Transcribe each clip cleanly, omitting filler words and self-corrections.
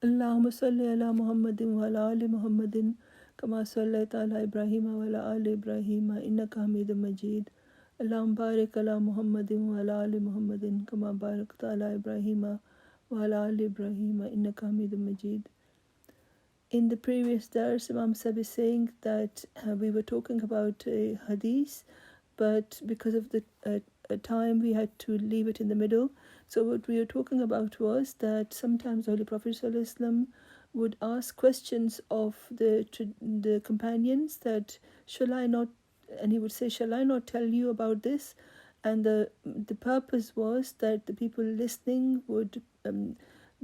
Allahumma salli ala Muhammadin wa ala ali Muhammadin kama sallaita ala Ibrahim wa ala ali Ibrahim innaka Hamidum Majid. Allahumma barik ala Muhammadin wa ala ali Muhammadin kama barakta ala Ibrahim wa ala ali Ibrahim innaka Hamidum Majid. In the previous dars, Imam Sahib is saying that we were talking about a hadith, but because of the time we had to leave it in the middle. So what we were talking about was that sometimes the Holy Prophet ﷺ would ask questions of the companions that, shall I not, and he would say, shall I not tell you about this? And the purpose was that the people listening would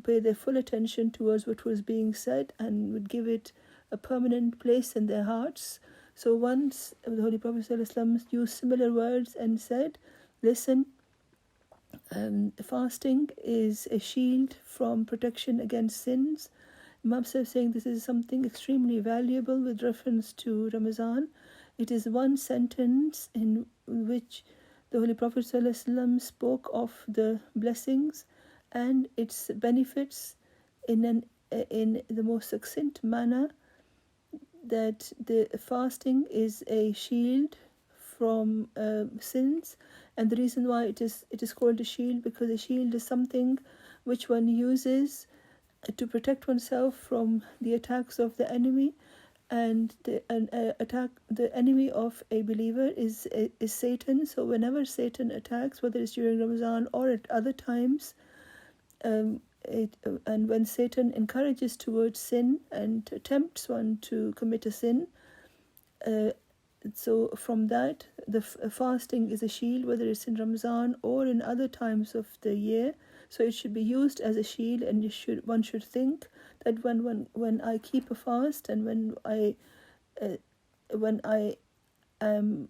pay their full attention towards what was being said and would give it a permanent place in their hearts. So once the Holy Prophet ﷺ used similar words and said, listen, fasting is a shield from protection against sins. Imam Sahib saying this is something extremely valuable with reference to Ramadan. It is one sentence in which the Holy Prophet ﷺ spoke of the blessings and its benefits in the most succinct manner, that the fasting is a shield from sins. And the reason why it is called a shield, because a shield is something which one uses to protect oneself from the attacks of the enemy. And the enemy of a believer is Satan. So whenever Satan attacks, whether it's during Ramadan or at other times, and when Satan encourages towards sin and tempts one to commit a sin, so from that, the fasting is a shield, whether it's in Ramadan or in other times of the year. So it should be used as a shield, and one should think that when I keep a fast and when I am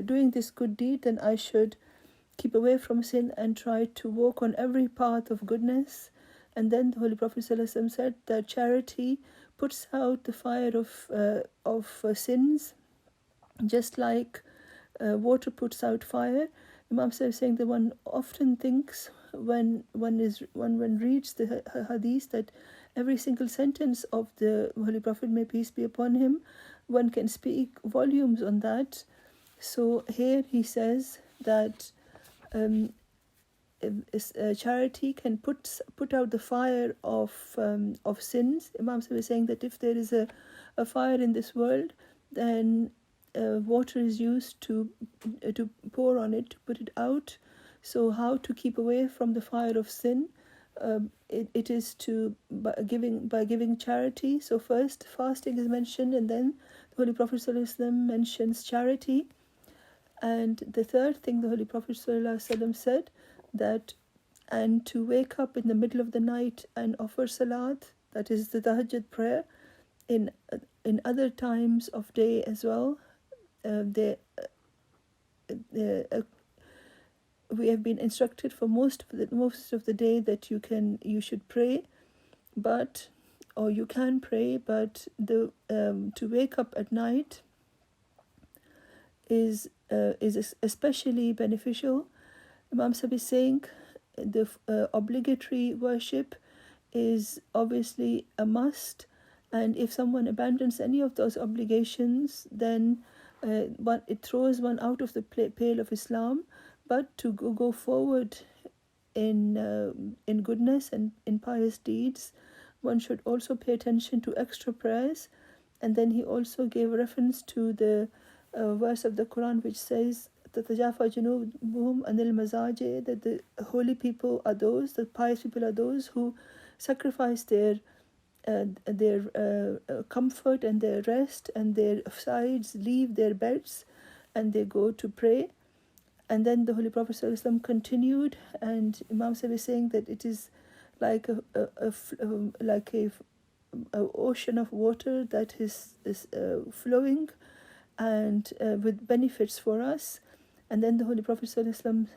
doing this good deed, then I should keep away from sin and try to walk on every path of goodness. And then the Holy Prophet ﷺ said that charity puts out the fire of sins, just like water puts out fire. Imam Sahib saying that one often thinks when one reads the hadith that every single sentence of the Holy Prophet, may peace be upon him, one can speak volumes on that. So here he says that charity can put out the fire of sins. Imam Sahib is saying that if there is a fire in this world, then water is used to pour on it, to put it out. So how to keep away from the fire of sin? It is by giving charity. So first fasting is mentioned, and then the Holy Prophet ﷺ mentions charity. And the third thing the Holy Prophet ﷺ said, that and to wake up in the middle of the night and offer salat, that is the tahajjud prayer, in other times of day as well. We have been instructed for most of the day that you should pray, or you can pray, but to wake up at night is especially beneficial. Imam Sahib is saying the obligatory worship is obviously a must, and if someone abandons any of those obligations, then it throws one out of the pale of Islam. But to go forward in goodness and in pious deeds, one should also pay attention to extra prayers. And then he also gave reference to the verse of the Quran which says تَتَجَافَى جُنُوبُهُمْ عَنِ الْمَضَاجِعِ, that the holy people are those, the pious people are those who sacrifice their comfort and their rest and their sides, leave their beds, and they go to pray. And then the Holy Prophet ﷺ continued, and Imam Sahib is saying that it is like a ocean of water that is flowing and with benefits for us. And then the Holy Prophet ﷺ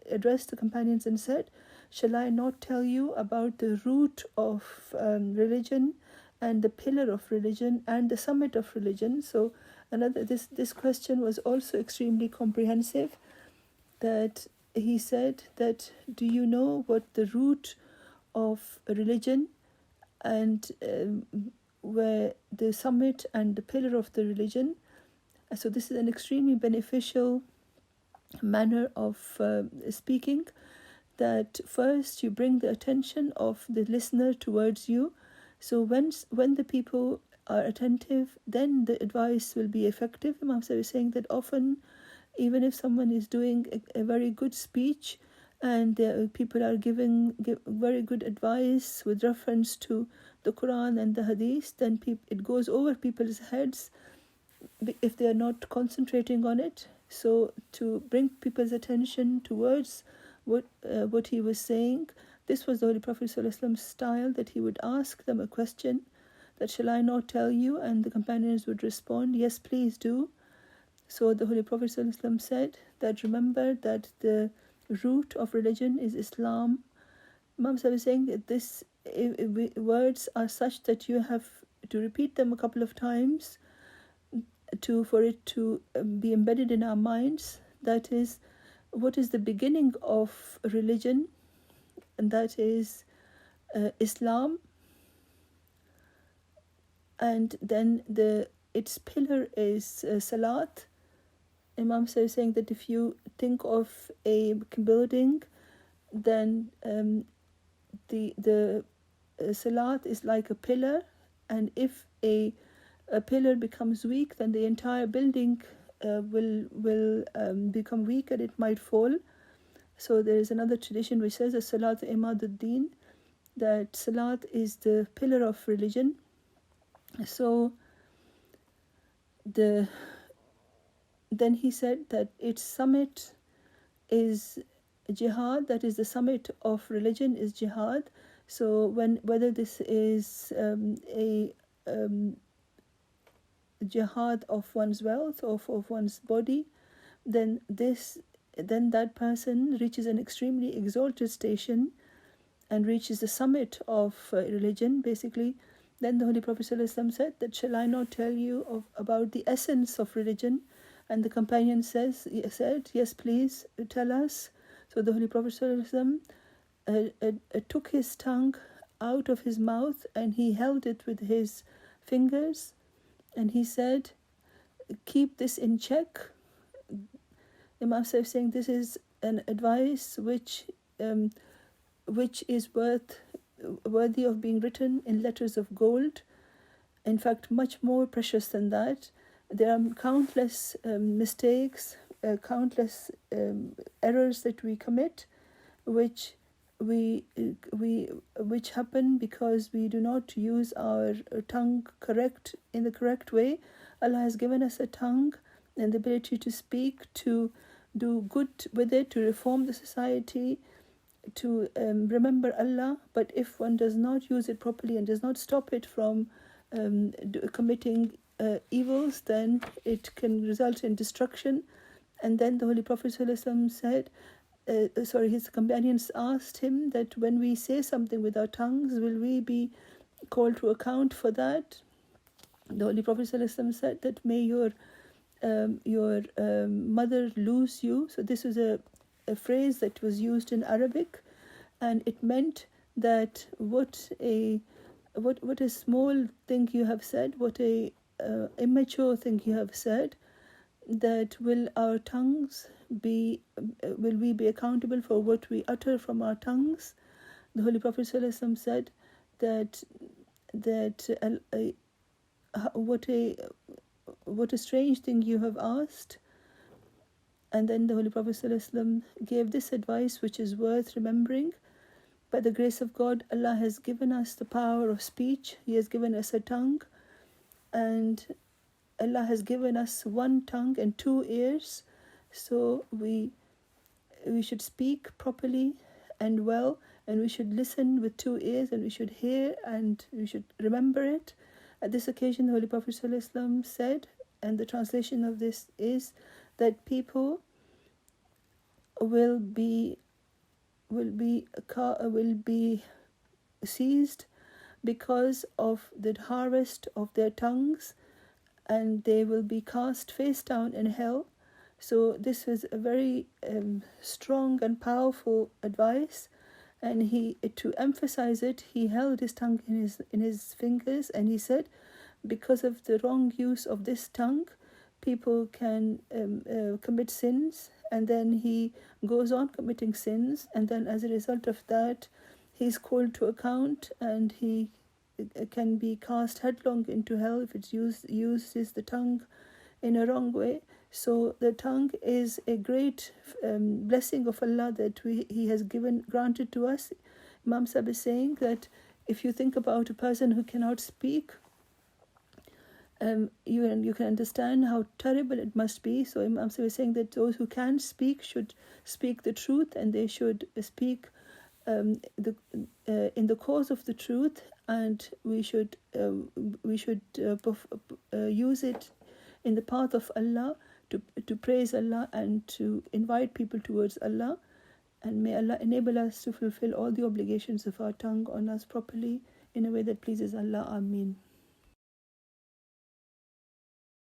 addressed the companions and said, shall I not tell you about the root of religion and the pillar of religion and the summit of religion? So this question was also extremely comprehensive, that he said that, do you know what the root of religion, and where the summit and the pillar of the religion. So this is an extremely beneficial manner of speaking, that first you bring the attention of the listener towards you. So when the people are attentive, then the advice will be effective. Imam Sahib is saying that often, even if someone is doing a very good speech, and people are giving very good advice with reference to the Quran and the Hadith, then it goes over people's heads if they are not concentrating on it. So to bring people's attention towards what he was saying, this was the Holy Prophet ﷺ's style, that he would ask them a question, that shall I not tell you? And the companions would respond, yes, please do. So the Holy Prophet ﷺ said that remember that the root of religion is Islam. Imam Sahib is saying that this words are such that you have to repeat them a couple of times for it to be embedded in our minds. That is, what is the beginning of religion? And that is Islam. And then its pillar is Salat. Imam Sahib is saying that if you think of a building, then the Salat is like a pillar, and if a pillar becomes weak, then the entire building will become weak and it might fall. So there is another tradition which says that Salat Imaduddin, that Salat is the pillar of religion. So then he said that its summit is jihad, that is the summit of religion is jihad. So whether this is a jihad of one's wealth or of one's body, then that person reaches an extremely exalted station and reaches the summit of religion, basically. Then the Holy Prophet ﷺ said that shall I not tell you about the essence of religion? And the companion said, yes, please tell us. So the Holy Prophet ﷺ took his tongue out of his mouth and he held it with his fingers, and he said, keep this in check. Imam Sahib saying this is an advice which is worthy of being written in letters of gold. In fact, much more precious than that. There are countless mistakes, countless errors that we commit, which happen because we do not use our tongue in the correct way. Allah has given us a tongue and the ability to speak, to do good with it, to reform the society, to remember Allah. But if one does not use it properly and does not stop it from committing evils, then it can result in destruction. And then the Holy Prophet ﷺ said, his companions asked him that when we say something with our tongues, will we be called to account for that? The Holy Prophet ﷺ said that may your mother lose you. So this was a phrase that was used in Arabic, and it meant that what a small thing you have said, what a immature thing you have said, that will we be accountable for what we utter from our tongues? The Holy Prophet ﷺ said that what a strange thing you have asked. And then the Holy Prophet ﷺ gave this advice, which is worth remembering. By the grace of God, Allah has given us the power of speech. He has given us a tongue, and Allah has given us one tongue and two ears. So we should speak properly and well, and we should listen with two ears, and we should hear and we should remember it. At this occasion, the Holy Prophet ﷺ said, and the translation of this is that people will be seized because of the harvest of their tongues, and they will be cast face down in hell. So this was a very strong and powerful advice, And he, to emphasize it, he held his tongue in his fingers, and he said, because of the wrong use of this tongue, people can commit sins, and then he goes on committing sins, and then as a result of that, he's called to account, and he can be cast headlong into hell if it uses the tongue in a wrong way. So the tongue is a great blessing of Allah that He has granted to us. Imam Sahib is saying that if you think about a person who cannot speak, you can understand how terrible it must be. So Imam Sahib is saying that those who can speak should speak the truth, and they should speak in the cause of the truth, and we should use it in the path of Allah, to praise Allah and to invite people towards Allah. And may Allah enable us to fulfill all the obligations of our tongue on us properly in a way that pleases Allah. Ameen.